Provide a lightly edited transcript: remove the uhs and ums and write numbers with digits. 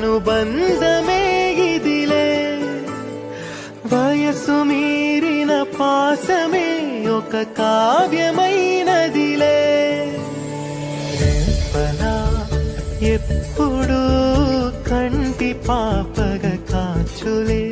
అనుబంధమే ఇదిలే వయసు మీరిన పాసమే ఒక కావ్యమైనదిలే రెప్పలా ఎప్పుడు కంటి పాపగ కాచులే